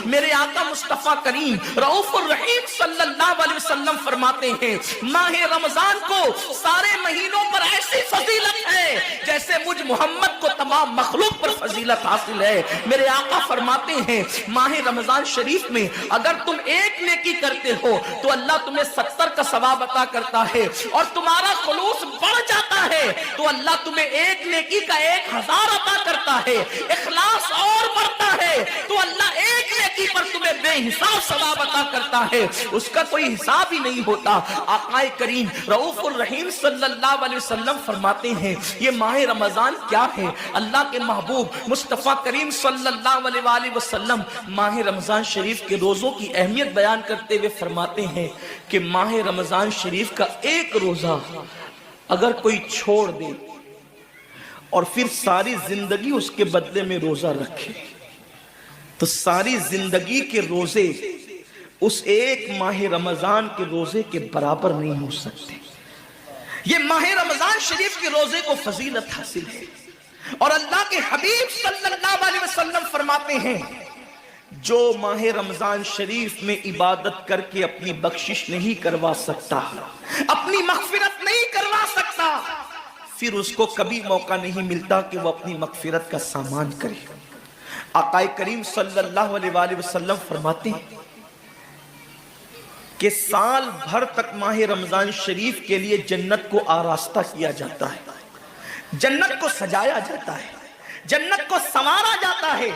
میرے آقا مصطفیٰ کریم رؤوف الرحیم صلی اللہ علیہ وسلم فرماتے ہیں ماہ رمضان کو سارے مہینوں پر ایسی فضیلت ہے جیسے مجھ محمد کو تمام مخلوق پر فضیلت حاصل ہے۔ میرے آقا فرماتے ہیں ماہ رمضان شریف میں اگر تم ایک نیکی کرتے ہو تو اللہ تمہیں 70 کا ثواب عطا کرتا ہے، اور تمہارا خلوص بڑھ جاتا ہے تو اللہ تمہیں ایک نیکی کا 1000 عطا کرتا ہے، اخلاص اور بڑھتا ہے تو اللہ ایک نیکی پر تمہیں بے حساب ثواب عطا کرتا ہے، اس کا کوئی حساب ہی نہیں ہوتا۔ آقا کریم رؤوف الرحیم صلی اللہ علیہ وسلم فرماتے ہیں یہ ماہ رمضان کیا ہے؟ اللہ کے محبوب مصطفیٰ کریم صلی اللہ علیہ وآلہ وسلم ماہ رمضان شریف کے روزوں کی اہمیت بیان کرتے ہوئے فرماتے ہیں کہ ماہ رمضان شریف کا ایک روزہ اگر کوئی چھوڑ دے اور پھر ساری زندگی اس کے بدلے میں روزہ رکھے تو ساری زندگی کے روزے اس ایک ماہ رمضان کے روزے کے برابر نہیں ہو سکتے۔ یہ ماہ رمضان شریف کے روزے کو فضیلت حاصل ہے، اور اللہ کے حبیب صلی اللہ علیہ وسلم فرماتے ہیں جو ماہ رمضان شریف میں عبادت کر کے اپنی بخشش نہیں کروا سکتا، اپنی مغفرت نہیں کروا سکتا، پھر اس کو کبھی موقع نہیں ملتا کہ وہ اپنی مغفرت کا سامان کرے۔ آقا کریم صلی اللہ علیہ وآلہ وسلم فرماتے ہیں کہ سال بھر تک ماہ رمضان شریف کے لیے جنت کو آراستہ کیا جاتا ہے، جنت کو سجایا جاتا ہے، جنت کو سنوارا جاتا ہے،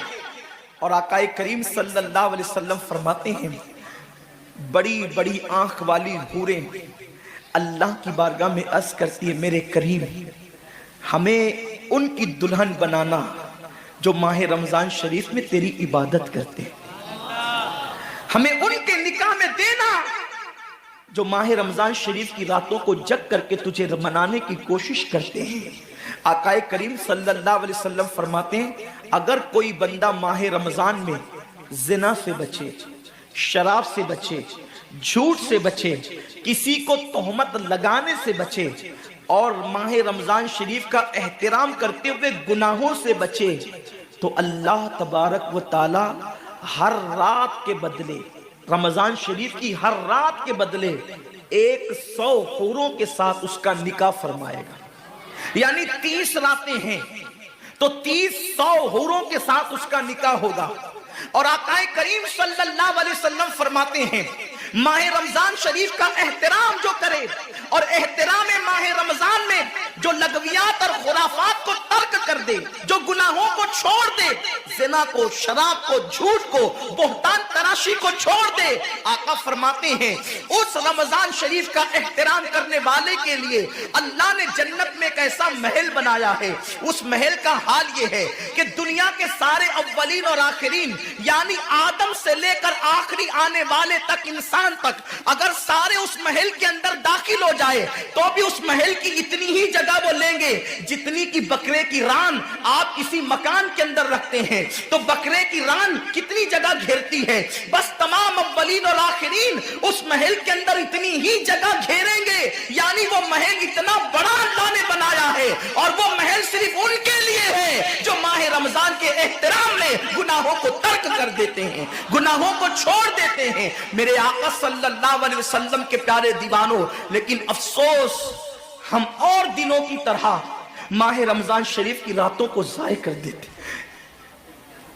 اور آقا کریم صلی اللہ علیہ وسلم فرماتے ہیں بڑی بڑی آنکھ والی حوریں اللہ کی بارگاہ میں عرض کرتی ہے میرے کریم ہمیں ان کی دلہن بنانا جو ماہ رمضان شریف میں تیری عبادت کرتے ہیں، ہمیں ان کے نکاح میں دینا جو ماہ رمضان شریف کی راتوں کو جگ کر کے تجھے منانے کی کوشش کرتے ہیں۔ آقا کریم صلی اللہ علیہ وسلم فرماتے ہیں اگر کوئی بندہ ماہ رمضان میں زنا سے بچے، شراب سے بچے، جھوٹ سے بچے، کسی کو تہمت لگانے سے بچے، اور ماہ رمضان شریف کا احترام کرتے ہوئے گناہوں سے بچے تو اللہ تبارک و تعالی ہر رات کے بدلے، رمضان شریف کی ہر رات کے بدلے 100 حوروں کے ساتھ اس کا نکاح فرمائے گا۔ یعنی 30 راتیں ہیں تو 300 حوروں کے ساتھ اس کا نکاح ہوگا۔ اور آقا کریم صلی اللہ علیہ وسلم فرماتے ہیں ماہ رمضان شریف کا احترام جو کرے اور احترام ماہ رمضان میں جو لغویات اور خرافات کو ترک کر دے، جو گناہوں کو چھوڑ دے، زنا کو، شراب کو، جھوٹ کو، بہتان تراشی کو چھوڑ دے، آقا فرماتے ہیں اس رمضان شریف کا احترام کرنے والے کے لیے اللہ نے جنت میں ایک ایسا محل بنایا ہے۔ اس محل کا حال یہ ہے کہ دنیا کے سارے اولین اور آخرین یعنی آدم سے لے کر آخری آنے والے تک، انسان تک، اگر سارے اس محل کے اندر داخل ہو جائے تو بھی اس محل کی اتنی ہی جگہ وہ لیں گے جتنی کی بکرے کی ران آپ کسی مکان کے اندر رکھتے ہیں، تو بکرے کی ران کتنی جگہ گھیرتی ہے، بس تمام اولین اور آخرین اس محل کے اندر اتنی ہی جگہ گھیریں گے، یعنی وہ محل اتنا بڑا اللہ نے بنایا ہے، اور وہ محل صرف ان کے لیے ہے جو ماہ رمضان کے احترام میں گناہوں کو ترک کر دیتے ہیں، گناہوں کو چھوڑ دیتے ہیں۔ میرے آقا صلی اللہ علیہ وسلم کے پیارے دیوانوں، لیکن افسوس ہم اور دنوں کی طرح ماہ رمضان شریف کی راتوں کو ضائع کر دیتے۔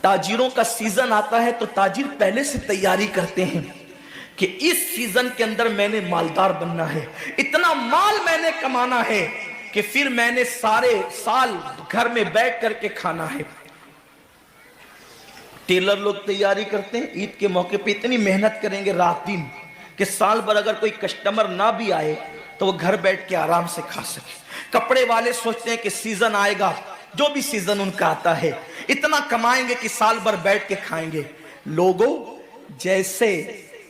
تاجروں کا سیزن آتا ہے تو تاجر پہلے سے تیاری کرتے ہیں کہ اس سیزن کے اندر میں نے مالدار بننا ہے، اتنا مال میں نے کمانا ہے کہ پھر میں نے سارے سال گھر میں بیٹھ کر کے کھانا ہے۔ ٹیلر لوگ تیاری کرتے ہیں عید کے موقع پہ اتنی محنت کریں گے رات دن کہ سال بھر اگر کوئی کسٹمر نہ بھی آئے تو وہ گھر بیٹھ کے آرام سے کھا سکے۔ کپڑے والے سوچتے ہیں کہ سیزن آئے گا، جو بھی سیزن ان کا آتا ہے اتنا کمائیں گے کہ سال بھر بیٹھ کے کھائیں گے۔ لوگوں جیسے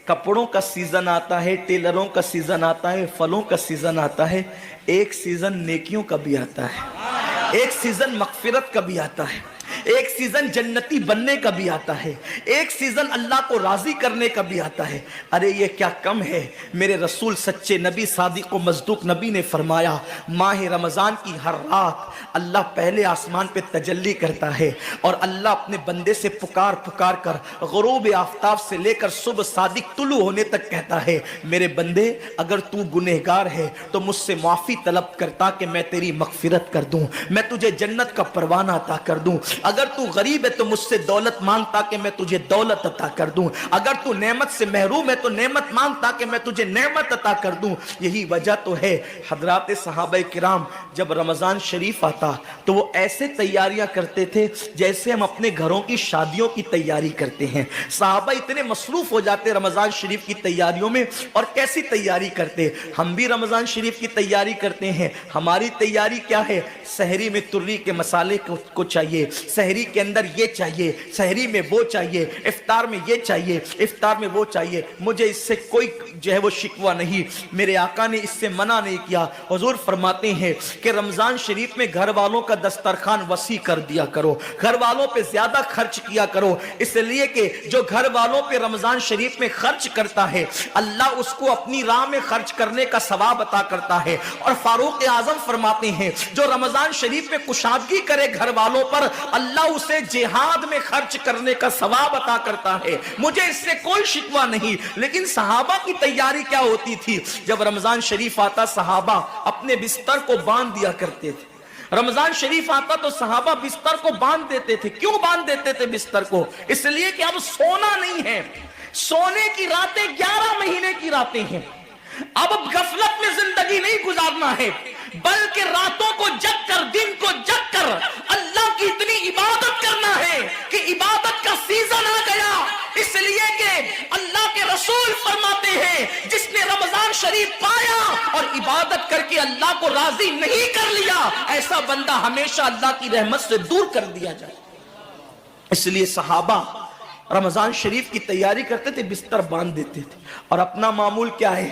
کپڑوں کا سیزن آتا ہے، ٹیلروں کا سیزن آتا ہے، پھلوں کا سیزن آتا ہے، ایک سیزن نیکیوں کا بھی آتا ہے، ایک سیزن مغفرت کا بھی آتا ہے، ایک سیزن جنتی بننے کا بھی آتا ہے، ایک سیزن اللہ کو راضی کرنے کا بھی آتا ہے۔ ارے یہ کیا کم ہے، میرے رسول سچے نبی صادق و مصدوق نبی نے فرمایا ماہ رمضان کی ہر رات اللہ پہلے آسمان پہ تجلی کرتا ہے اور اللہ اپنے بندے سے پکار پکار کر غروب آفتاب سے لے کر صبح صادق طلوع ہونے تک کہتا ہے میرے بندے اگر تو گنہگار ہے تو مجھ سے معافی طلب کرتا کہ میں تیری مغفرت کر دوں، میں تجھے جنت کا پروانہ عطا کر دوں، اگر تو غریب ہے تو مجھ سے دولت مانگتا کہ میں تجھے دولت عطا کر دوں، اگر تو نعمت سے محروم ہے تو نعمت مانگتا کہ میں تجھے نعمت عطا کر دوں۔ یہی وجہ تو ہے حضرات صحابہ کرام جب رمضان شریف آتا تو وہ ایسے تیاریاں کرتے تھے جیسے ہم اپنے گھروں کی شادیوں کی تیاری کرتے ہیں۔ صحابہ اتنے مصروف ہو جاتے رمضان شریف کی تیاریوں میں، اور کیسی تیاری کرتے، ہم بھی رمضان شریف کی تیاری کرتے ہیں۔ ہماری تیاری کیا ہے؟ سحری میں تری کے مسالے کو چاہیے، سحری کے اندر یہ چاہیے، سحری میں وہ چاہیے، افطار میں یہ چاہیے، افطار میں وہ چاہیے۔ مجھے اس سے کوئی جو ہے وہ شکوہ نہیں، میرے آقا نے اس سے منع نہیں کیا۔ حضور فرماتے ہیں کہ رمضان شریف میں گھر والوں کا دسترخوان وسیع کر دیا کرو، گھر والوں پہ زیادہ خرچ کیا کرو، اس لیے کہ جو گھر والوں پہ رمضان شریف میں خرچ کرتا ہے اللہ اس کو اپنی راہ میں خرچ کرنے کا ثواب عطا کرتا ہے۔ اور فاروق اعظم فرماتے ہیں جو رمضان شریف میں کشادگی کرے گھر والوں پر اللہ اسے جہاد میں خرچ کرنے کا ثواب عطا کرتا ہے۔ مجھے اس سے کوئی شکوہ نہیں، لیکن صحابہ کی تیاری کیا ہوتی تھی؟ جب رمضان شریف آتا صحابہ اپنے بستر کو باندھ دیا کرتے تھے۔ رمضان شریف آتا تو صحابہ بستر کو باندھ دیتے تھے۔ کیوں باندھ دیتے تھے بستر کو؟ اس لیے کہ اب سونا نہیں ہے، سونے کی راتیں 11 مہینے کی راتیں ہیں، اب غفلت میں زندگی نہیں گزارنا ہے، بلکہ راتوں کو جگ کر دن کو جگ کر اللہ کی اتنی عبادت کرنا ہے کہ عبادت کا سیزن آ گیا۔ اس لیے کہ اللہ کے رسول فرماتے ہیں جس نے رمضان شریف پایا اور عبادت کر کے اللہ کو راضی نہیں کر لیا ایسا بندہ ہمیشہ اللہ کی رحمت سے دور کر دیا جائے۔ اس لیے صحابہ رمضان شریف کی تیاری کرتے تھے، بستر باندھ دیتے تھے، اور اپنا معمول کیا ہے؟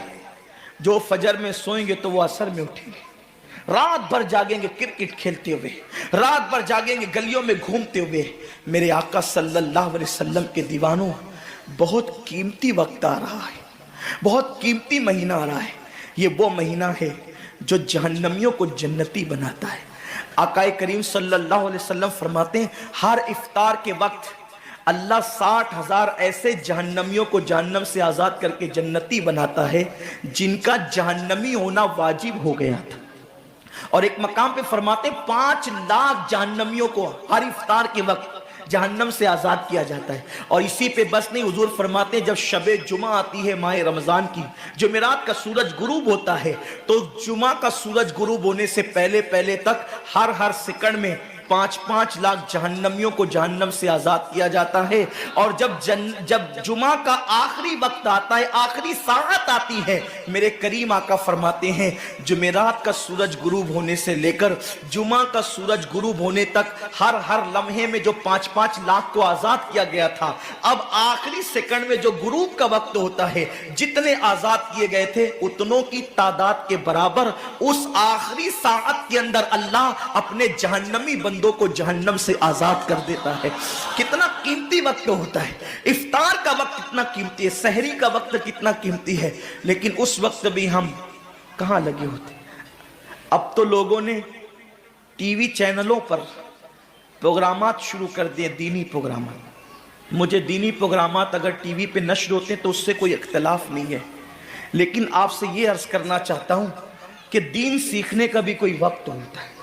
جو فجر میں سوئیں گے تو وہ عصر میں اٹھیں گے، رات بھر جاگیں گے کرکٹ کھیلتے ہوئے، رات بھر جاگیں گے گلیوں میں گھومتے ہوئے۔ میرے آقا صلی اللہ علیہ وسلم کے دیوانوں، بہت قیمتی وقت آ رہا ہے، بہت قیمتی مہینہ آ رہا ہے۔ یہ وہ مہینہ ہے جو جہنمیوں کو جنتی بناتا ہے۔ آقا کریم صلی اللہ علیہ وسلم فرماتے ہیں ہر افطار کے وقت اللہ 60,000 ایسے جہنمیوں کو جہنم سے آزاد کر کے جنتی بناتا ہے جن کا جہنمی ہونا واجب ہو گیا تھا۔ اور ایک مقام پہ فرماتے 5 لاکھ جہنمیوں کو ہر افطار کے وقت جہنم سے آزاد کیا جاتا ہے۔ اور اسی پہ بس نہیں، حضور فرماتے ہیں جب شب جمعہ آتی ہے ماہ رمضان کی، جمعرات کا سورج غروب ہوتا ہے، تو جمعہ کا سورج غروب ہونے سے پہلے پہلے تک ہر سیکنڈ میں 5 لاکھ جہنمیوں کو جہنم سے آزاد کیا جاتا ہے۔ اور جب جمعہ کا آخری وقت آتا ہے، آخری ساعت آتی ہے، میرے کریم آقا فرماتے ہیں جمعرات کا سورج غروب ہونے سے لے کر جمعہ کا سورج غروب ہونے تک ہر لمحے میں جو 5 لاکھ کو آزاد کیا گیا تھا، اب آخری سیکنڈ میں جو غروب کا وقت ہوتا ہے جتنے آزاد کیے گئے تھے اتنوں کی تعداد کے برابر اس آخری ساعت کے اندر اللہ اپنے جہنمی بندوں کو جہنم سے آزاد کر دیتا ہے۔ کتنا قیمتی وقت ہوتا ہے، افطار کا وقت کتنا قیمتی ہے، سحری کا وقت کتنا قیمتی ہے، لیکن اس وقت بھی ہم کہاں لگے ہوتے ہیں؟ اب تو لوگوں نے ٹی وی چینلوں پر پروگرامات شروع کر دیے، دینی پروگرامات۔ مجھے دینی پروگرامات اگر ٹی وی پہ نشر ہوتے ہیں تو اس سے کوئی اختلاف نہیں ہے، لیکن آپ سے یہ عرض کرنا چاہتا ہوں کہ دین سیکھنے کا بھی کوئی وقت ہوتا ہے۔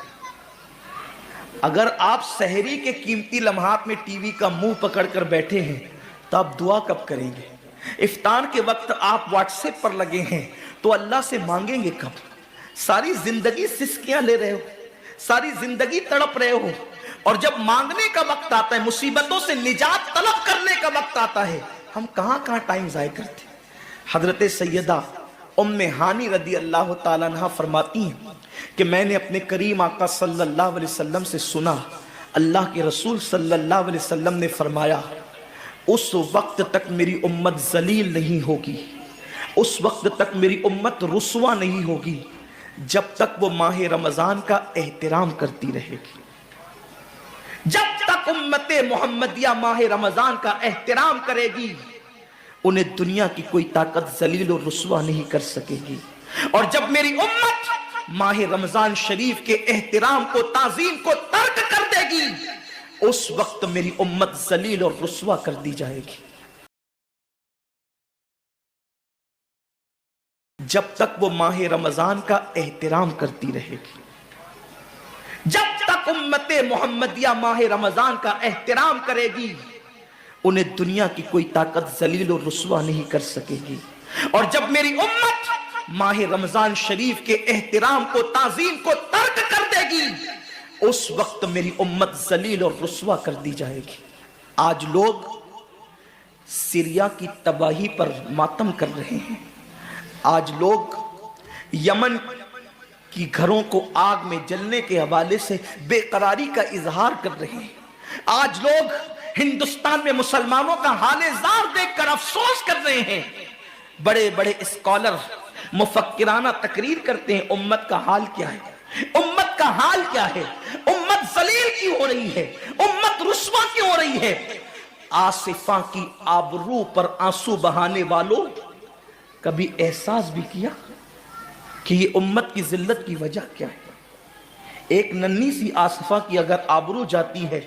اگر آپ سحری کے قیمتی لمحات میں ٹی وی کا منہ پکڑ کر بیٹھے ہیں تو آپ دعا کب کریں گے؟ افطار کے وقت آپ واٹس ایپ پر لگے ہیں تو اللہ سے مانگیں گے کب؟ ساری زندگی سسکیاں لے رہے ہو، ساری زندگی تڑپ رہے ہو، اور جب مانگنے کا وقت آتا ہے، مصیبتوں سے نجات طلب کرنے کا وقت آتا ہے، ہم کہاں ٹائم ضائع کرتے ہیں۔ حضرت سیدہ ام ہانی رضی اللہ تعالیٰ عنہ فرماتی ہیں کہ میں نے اپنے کریم آقا صلی اللہ علیہ وسلم سے سنا، اللہ کے رسول صلی اللہ علیہ وسلم نے فرمایا اس وقت تک میری امت ذلیل نہیں ہوگی، اس وقت تک میری امت رسوا نہیں ہوگی جب تک وہ ماہ رمضان کا احترام کرتی رہے گی، جب تک تک امت محمدیہ ماہ رمضان کا احترام کرے گی انہیں دنیا کی کوئی طاقت ذلیل و رسوا نہیں کر سکے گی، اور جب میری امت ماہ رمضان شریف کے احترام کو تعظیم کو ترک کر دے گی اس وقت میری امت ذلیل اور رسوا کر دی جائے گی۔ جب تک وہ ماہ رمضان کا احترام کرتی رہے گی، جب تک امت محمدیہ ماہ رمضان کا احترام کرے گی انہیں دنیا کی کوئی طاقت ذلیل و رسوا نہیں کر سکے گی، اور جب میری امت ماہ رمضان شریف کے احترام کو تعظیم کو ترک کر دے گی اس وقت میری امت ذلیل اور رسوا کر دی جائے گی۔ آج لوگ سیریا کی تباہی پر ماتم کر رہے ہیں، آج لوگ یمن کی گھروں کو آگ میں جلنے کے حوالے سے بے قراری کا اظہار کر رہے ہیں، آج لوگ ہندوستان میں مسلمانوں کا حال زار دیکھ کر افسوس کر رہے ہیں۔ بڑے بڑے اسکالر مفکرانہ تقریر کرتے ہیں، امت کا حال کیا ہے، امت کا حال کیا ہے، امت ذلیل کیوں ہو رہی ہے، امت رسوا کیوں ہو رہی ہے۔ آصفہ کی آبرو پر آنسو بہانے والوں کبھی احساس بھی کیا کہ یہ امت کی ذلت کی وجہ کیا ہے؟ ایک ننھی سی آصفہ کی اگر آبرو جاتی ہے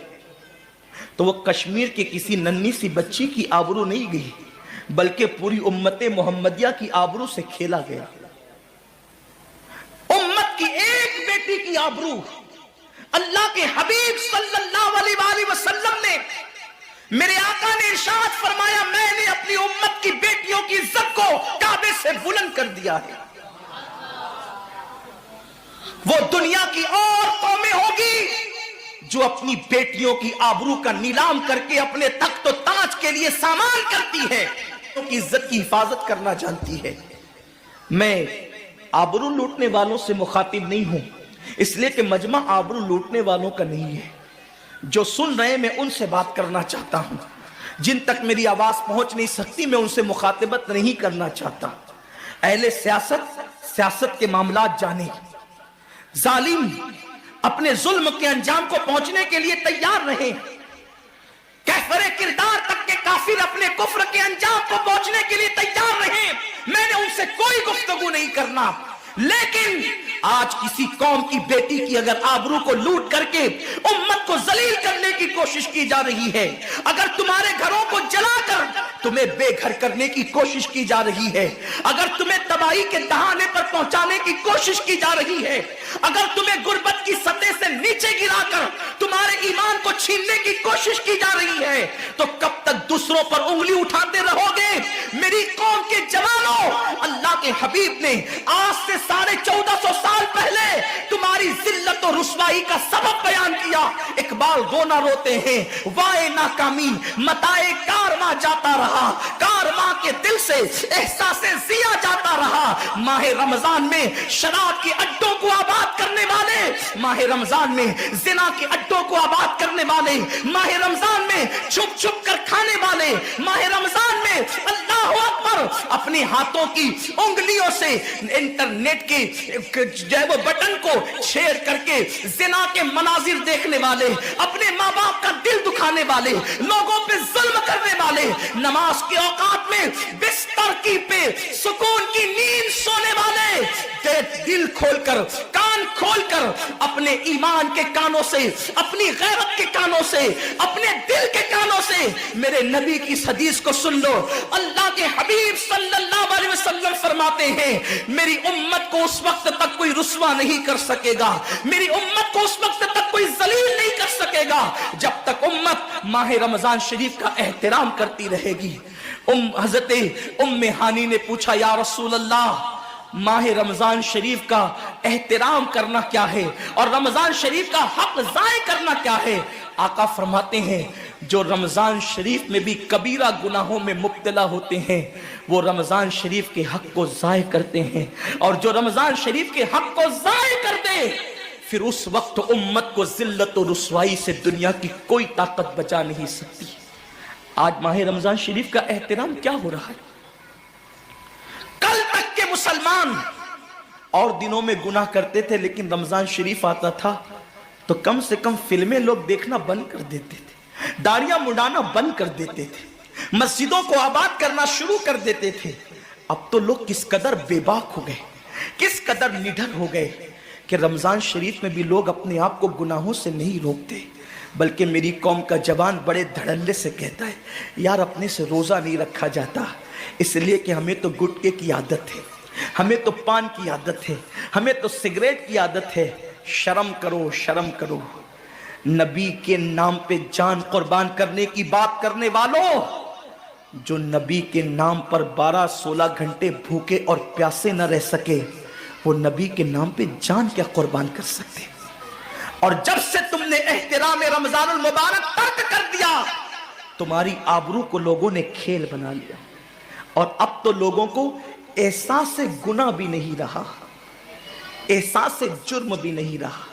تو وہ کشمیر کے کسی ننھی سی بچی کی آبرو نہیں گئی بلکہ پوری امت محمدیہ کی آبرو سے کھیلا گیا۔ امت کی ایک بیٹی کی آبرو اللہ کے حبیب صلی اللہ علیہ وآلہ وسلم نے، میرے آقا نے ارشاد فرمایا میں نے اپنی امت کی بیٹیوں کی عزت کو کعبے سے بلند کر دیا ہے۔ وہ دنیا کی اور قومیں ہوگی جو اپنی بیٹیوں کی آبرو کا نیلام کر کے اپنے تخت و تاج کے لیے سامان کرتی ہے، ان کی عزت کی حفاظت کرنا جانتی ہے۔ میں آبرو لوٹنے والوں سے مخاطب نہیں ہوں، اس لیے کہ مجمع آبرو لوٹنے والوں کا نہیں ہے۔ جو سن رہے میں ان سے بات کرنا چاہتا ہوں، جن تک میری آواز پہنچ نہیں سکتی میں ان سے مخاطبت نہیں کرنا چاہتا۔ اہل سیاست کے معاملات جانے، ظالم اپنے ظلم کے انجام کو پہنچنے کے لیے تیار رہے، کفر کردار تک کے کافر اپنے کفر کے انجام کو پہنچنے کے لیے تیار رہے، میں نے ان سے کوئی گفتگو نہیں کرنا۔ لیکن آج کسی قوم کی بیٹی کی اگر آبرو کو لوٹ کر کے امت کو ذلیل کرنے کی کوشش کی جا رہی ہے، اگر تمہارے گھروں کو جلا کر تمہیں بے گھر کرنے کی کوشش کی جا رہی ہے، اگر تمہیں تباہی کے دہانے پر پہنچانے کی کوشش کی جا رہی ہے، اگر تمہیں غربت کی سطح سے نیچے گرا کر تمہارے ایمان کو چھیننے کی کوشش کی جا رہی ہے، تو کب تک دوسروں پر انگلی اٹھاتے رہو گے؟ میری قوم کے جوانوں، اللہ کے حبیب نے آج سے 1450 سال پہلے تمہاری ذلت و رسوائی کا سبب بیان کیا۔ اقبال رونا روتے ہیں، وائے ناکامی متائے کارواں جاتا رہا، کارواں کے دل سے احساس ضیا جاتا رہا۔ ماہ رمضان میں شراب کے اڈوں کو آباد کرنے والے، ماہ رمضان میں زنا کے اڈوں کو آباد کرنے والے، ماہ رمضان میں چھپ چھپ کر کھانے والے، ماہ رمضان میں اللہ اکبر اپنے ہاتھوں کی انگلیوں سے انٹرنیٹ کے جو ہے وہ بٹن کو چھیڑ کر کے زنا کے مناظر دیکھنے والے، اپنے ماں باپ کا دل دکھانے والے، لوگوں پہ ظلم کرنے والے، نماز کے اوقات میں بستر کی پہ سکون کی نیند سونے والے، دل کھول کر کان کھول کر اپنے ایمان کے کانوں سے، اپنی غیرت کے کانوں سے، اپنے دل کے کانوں سے میرے نبی کی اس حدیث کو سن لو۔ اللہ کے حبیب صلی اللہ علیہ وسلم فرماتے ہیں میری امت کو اس وقت تک کوئی رسوا نہیں کر سکے گا، میری امت کو اس وقت تک کوئی ذلیل نہیں کر سکے گا جب تک امت ماہ رمضان شریف کا احترام کرتی رہے گی۔ حضرت ام ہانی نے پوچھا یا رسول اللہ ماہ رمضان شریف کا احترام کرنا کیا ہے اور رمضان شریف کا حق ضائع کرنا کیا ہے؟ آقا فرماتے ہیں جو رمضان شریف میں بھی کبیرہ گناہوں میں مبتلا ہوتے ہیں وہ رمضان شریف کے حق کو ضائع کرتے ہیں، اور جو رمضان شریف کے حق کو ضائع کر دے پھر اس وقت امت کو ذلت و رسوائی سے دنیا کی کوئی طاقت بچا نہیں سکتی۔ آج ماہ رمضان شریف کا احترام کیا ہو رہا ہے؟ کل تک کے مسلمان اور دنوں میں گناہ کرتے تھے لیکن رمضان شریف آتا تھا تو کم سے کم فلمیں لوگ دیکھنا بند کر دیتے تھے، داڑیاں مڈانا بند کر دیتے تھے، مسجدوں کو آباد کرنا شروع کر دیتے تھے۔ اب تو لوگ کس قدر بے باک ہو گئے، کس قدر نڈر ہو گئے کہ رمضان شریف میں بھی لوگ اپنے آپ کو گناہوں سے نہیں روکتے، بلکہ میری قوم کا جوان بڑے دھڑلے سے کہتا ہے یار اپنے سے روزہ نہیں رکھا جاتا، اس لیے کہ ہمیں تو گٹکے کی عادت ہے، ہمیں تو پان کی عادت ہے، ہمیں تو سگریٹ کی عادت ہے۔ شرم کرو، شرم کرو، نبی کے نام پہ جان قربان کرنے کی بات کرنے والوں، جو نبی کے نام پر 12-16 گھنٹے بھوکے اور پیاسے نہ رہ سکے، وہ نبی کے نام پہ جان کیا قربان کر سکتے؟ اور جب سے تم نے احترام رمضان المبارک ترک کر دیا، تمہاری آبرو کو لوگوں نے کھیل بنا لیا، اور اب تو لوگوں کو احساس گناہ بھی نہیں رہا، احساس جرم بھی نہیں رہا۔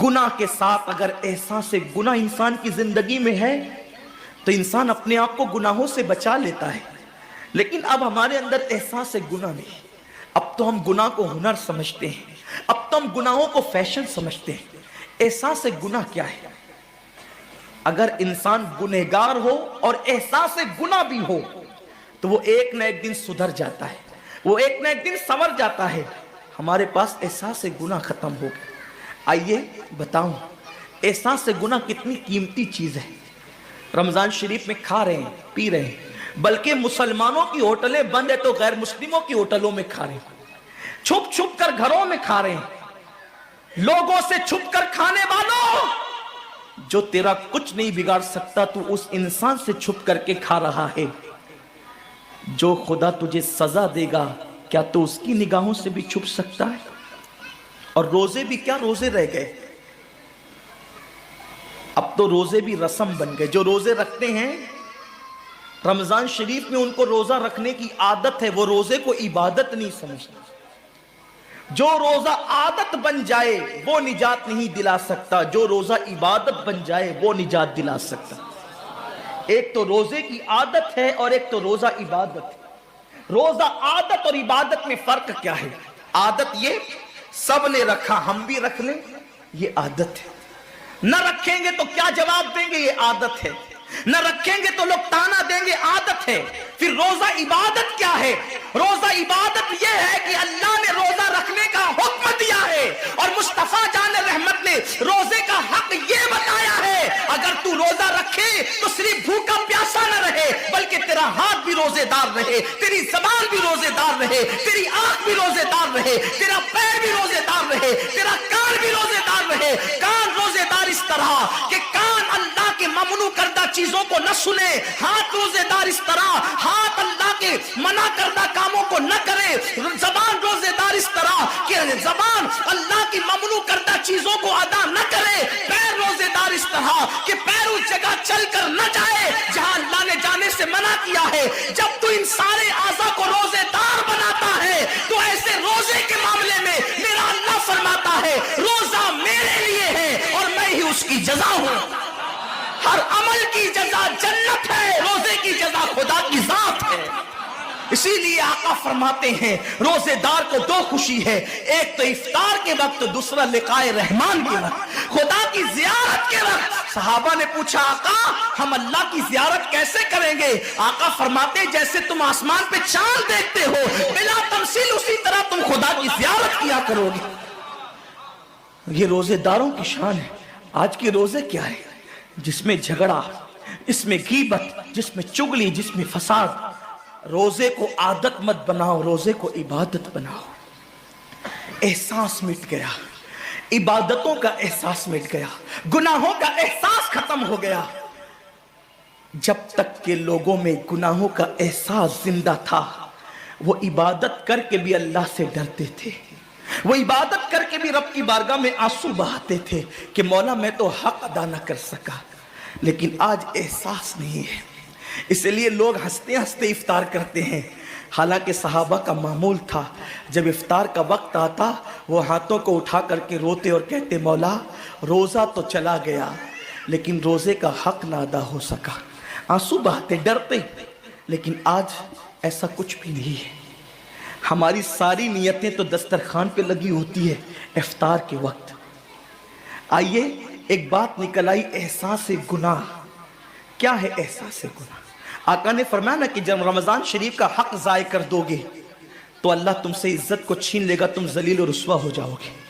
گناہ کے ساتھ اگر احساس گناہ انسان کی زندگی میں ہے تو انسان اپنے آپ کو گناہوں سے بچا لیتا ہے، لیکن اب ہمارے اندر احساس گناہ نہیں، اب تو ہم گناہ کو ہنر سمجھتے ہیں، اب تو ہم گناہوں کو فیشن سمجھتے ہیں۔ احساس گناہ کیا ہے؟ اگر انسان گنہگار ہو اور احساس گناہ بھی ہو تو وہ ایک نہ ایک دن سدھر جاتا ہے، وہ ایک نہ ایک دن سنور جاتا ہے۔ ہمارے پاس احساس گناہ ختم ہو گیا۔ آئیے بتاؤں احساس گناہ کتنی قیمتی چیز ہے۔ رمضان شریف میں کھا رہے ہیں، پی رہے ہیں، بلکہ مسلمانوں کی ہوٹلیں بند ہے تو غیر مسلموں کی ہوٹلوں میں کھا رہے ہیں، چھپ چھپ کر گھروں میں کھا رہے ہیں۔ لوگوں سے چھپ کر کھانے والوں، جو تیرا کچھ نہیں بگاڑ سکتا تو اس انسان سے چھپ کر کے کھا رہا ہے۔ جو خدا تجھے سزا دے گا کیا تو اس کی نگاہوں سے بھی چھپ سکتا ہے؟ اور روزے بھی کیا روزے رہ گئے، اب تو روزے بھی رسم بن گئے۔ جو روزے رکھتے ہیں رمضان شریف میں ان کو روزہ رکھنے کی عادت ہے، وہ روزے کو عبادت نہیں سمجھتے۔ جو روزہ عادت بن جائے وہ نجات نہیں دلا سکتا، جو روزہ عبادت بن جائے وہ نجات دلا سکتا۔ ایک تو روزے کی عادت ہے اور ایک تو روزہ عبادت ہے۔ روزہ عادت اور عبادت میں فرق کیا ہے؟ عادت یہ سب نے رکھا ہم بھی رکھ لیں، یہ عادت ہے۔ نہ رکھیں گے تو کیا جواب دیں گے، یہ عادت ہے۔ نہ رکھیں گے تو لوگ تانا دیں گے، عادت ہے۔ پھر روزہ عبادت کیا ہے؟ روزہ عبادت یہ ہے کہ اللہ نے روزہ رکھنے کا حکم دیا ہے اور مصطفیٰ جان رحمت نے روزے کا حق یہ بتایا ہے اگر تو روزہ رکھے تو صرف بھوکا پیاسا نہ رہے بلکہ تیرا ہاتھ بھی روزے دار رہے، تیری زبان بھی روزے دار رہے، تیری آنکھ بھی روزے دار رہے، تیرا پیر بھی روزے دار رہے، تیرا کان بھی روزے دار رہے۔ کان روزے دار اس طرح کہ کان اللہ کے ممنوع کردہ چیزوں کو نہ سنے، ہاتھ روزے دار اس طرح ہاتھ اللہ کے منع کردہ کاموں کو نہ کرے، زبان روزے دار اس طرح کہ زبان اللہ کی ممنوع کردہ چیزوں کو ادا نہ کرے، پیر روزے دار اس طرح کہ پیر اس جگہ چل کر نہ جائے جہاں اللہ نے جانے سے منع کیا ہے۔ جب تو ان سارے اعضاء کو روزے دار بناتا ہے تو ایسے روزے کے معاملے میں میرا اللہ فرماتا ہے روزہ میرے لیے ہے اور میں ہی اس کی جزا ہوں۔ ہر عمل کی جزا جنت ہے، روزے کی جزا خدا کی ذات ہے۔ اسی لیے آقا فرماتے ہیں روزے دار کو دو خوشی ہے، ایک تو افطار کے وقت، دوسرا لقائے رحمان کے وقت، خدا کی زیارت کے وقت۔ صحابہ نے پوچھا آقا ہم اللہ کی زیارت کیسے کریں گے؟ آقا فرماتے جیسے تم آسمان پہ چاند دیکھتے ہو بلا تمثیل اسی طرح تم خدا کی زیارت کیا کرو گے۔ یہ روزے داروں کی شان ہے۔ آج کے روزے کیا ہے؟ جس میں جھگڑا، جس میں غیبت، جس میں چگلی، جس میں فساد۔ روزے کو عادت مت بناؤ، روزے کو عبادت بناؤ۔ احساس مٹ گیا، عبادتوں کا احساس مٹ گیا، گناہوں کا احساس ختم ہو گیا۔ جب تک کہ لوگوں میں گناہوں کا احساس زندہ تھا وہ عبادت کر کے بھی اللہ سے ڈرتے تھے، وہ عبادت کر کے بھی رب کی بارگاہ میں آنسو بہاتے تھے کہ مولا میں تو حق ادا نہ کر سکا۔ لیکن آج احساس نہیں ہے، اس لیے لوگ ہنستے ہنستے افطار کرتے ہیں۔ حالانکہ صحابہ کا معمول تھا جب افطار کا وقت آتا وہ ہاتھوں کو اٹھا کر کے روتے اور کہتے مولا روزہ تو چلا گیا لیکن روزے کا حق نہ ادا ہو سکا، آنسو بہاتے ڈرتے۔ لیکن آج ایسا کچھ بھی نہیں ہے۔ ہماری ساری نیتیں تو دسترخوان پہ لگی ہوتی ہے افطار کے وقت۔ آئیے ایک بات نکل آئی، احساس گناہ. کیا ہے احساس گناہ؟ آقا نے فرمایا نا کہ جب رمضان شریف کا حق ضائع کر دو گے تو اللہ تم سے عزت کو چھین لے گا، تم ذلیل و رسوا ہو جاؤ گے.